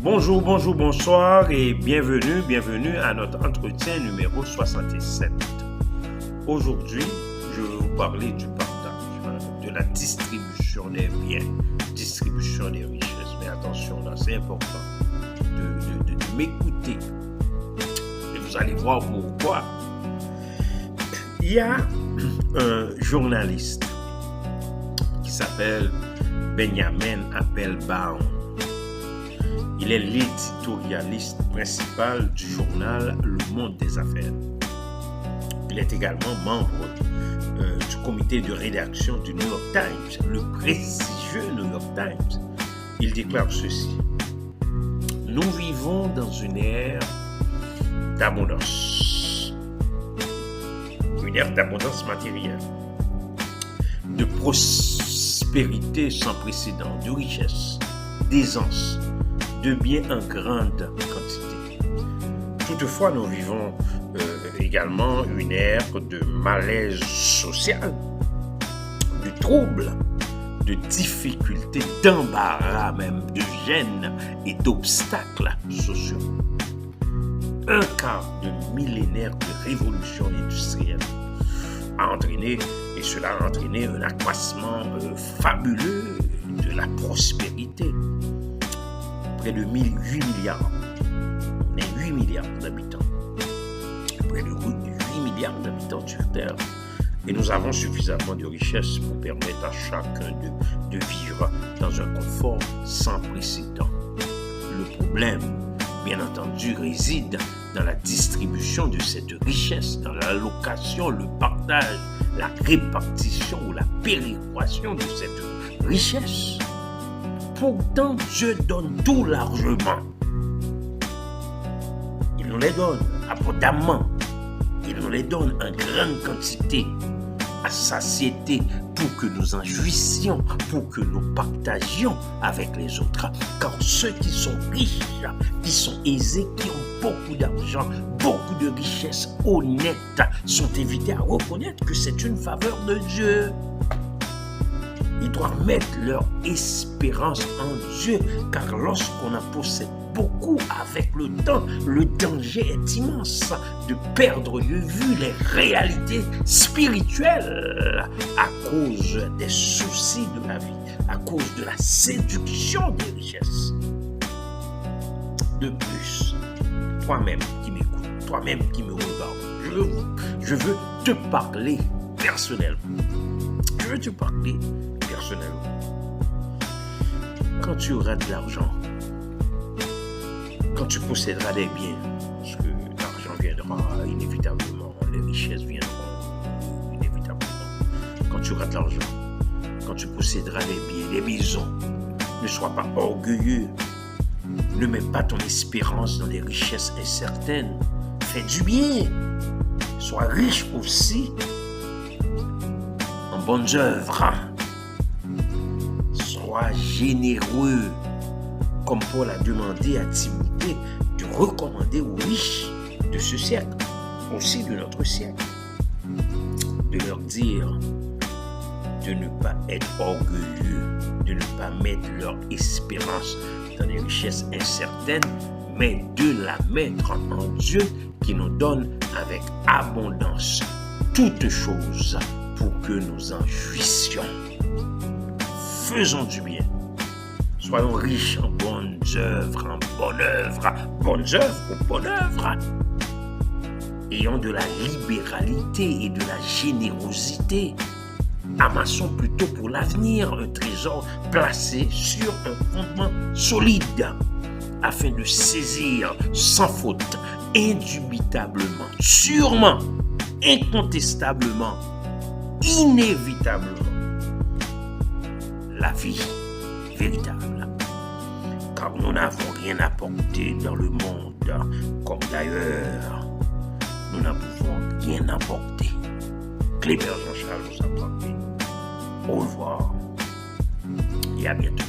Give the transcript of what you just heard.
Bonjour, bonjour, bonsoir et bienvenue à notre entretien numéro 67. Aujourd'hui, je vais vous parler du partage, de la distribution des biens, distribution des richesses. Mais attention, là, c'est important de m'écouter. Et vous allez voir pourquoi. Il y a un journaliste qui s'appelle Benjamin Appelbaum. Il est l'éditorialiste principal du journal Le Monde des Affaires. Il est également membre du comité de rédaction du New York Times, le prestigieux New York Times. Il déclare ceci: nous vivons dans une ère d'abondance, matérielle, de prospérité sans précédent, de richesse, d'aisance, de biens en grande quantité. Toutefois, nous vivons également une ère de malaise social, de troubles, de difficultés, d'embarras même, de gênes et d'obstacles sociaux. Un quart de millénaire de révolution industrielle a entraîné un accroissement fabuleux de la prospérité. Près de 8 milliards. On est 8 milliards d'habitants. Près de 8 milliards d'habitants sur Terre. Et nous avons suffisamment de richesses pour permettre à chacun de vivre dans un confort sans précédent. Le problème, bien entendu, réside dans la distribution de cette richesse, dans l'allocation, le partage, la répartition ou la péréquation de cette richesse. Pourtant, Dieu donne tout largement. Il nous les donne abondamment. Il nous les donne en grande quantité, à satiété, pour que nous en jouissions, pour que nous partagions avec les autres. Car ceux qui sont riches, qui sont aisés, qui ont beaucoup d'argent, beaucoup de richesses honnêtes, sont invités à reconnaître que c'est une faveur de Dieu. Ils doivent mettre leur espérance en Dieu, car lorsqu'on en possède beaucoup avec le temps, le danger est immense de perdre de vue les réalités spirituelles à cause des soucis de la vie, à cause de la séduction des richesses. De plus, toi-même qui m'écoutes, toi-même qui me regardes, je veux te parler personnellement. Je veux te parler personnellement. Quand tu auras de l'argent, quand tu posséderas des biens, parce que l'argent viendra inévitablement, les richesses viendront inévitablement. Quand tu auras de l'argent, quand tu posséderas des biens, des maisons, ne sois pas orgueilleux. Ne mets pas ton espérance dans des richesses incertaines. Fais du bien. Sois riche aussi en bonnes œuvres. Sois généreux, comme Paul a demandé à Timothée de recommander aux riches de ce siècle, aussi de notre siècle, de leur dire de ne pas être orgueilleux, de ne pas mettre leur espérance dans des richesses incertaines, mais de la mettre en Dieu qui nous donne avec abondance toutes choses pour que nous en jouissions. Faisons du bien. Soyons riches en bonnes œuvres, bonnes œuvres. Ayons de la libéralité et de la générosité. Amassons plutôt pour l'avenir un trésor placé sur un fondement solide, afin de saisir sans faute, indubitablement, sûrement, incontestablement, inévitablement, la vie véritable. Car nous n'avons rien apporté dans le monde, comme d'ailleurs, nous n'en pouvons rien apporter. Cléber Jean-Charles nous a parlé. Au revoir et à bientôt.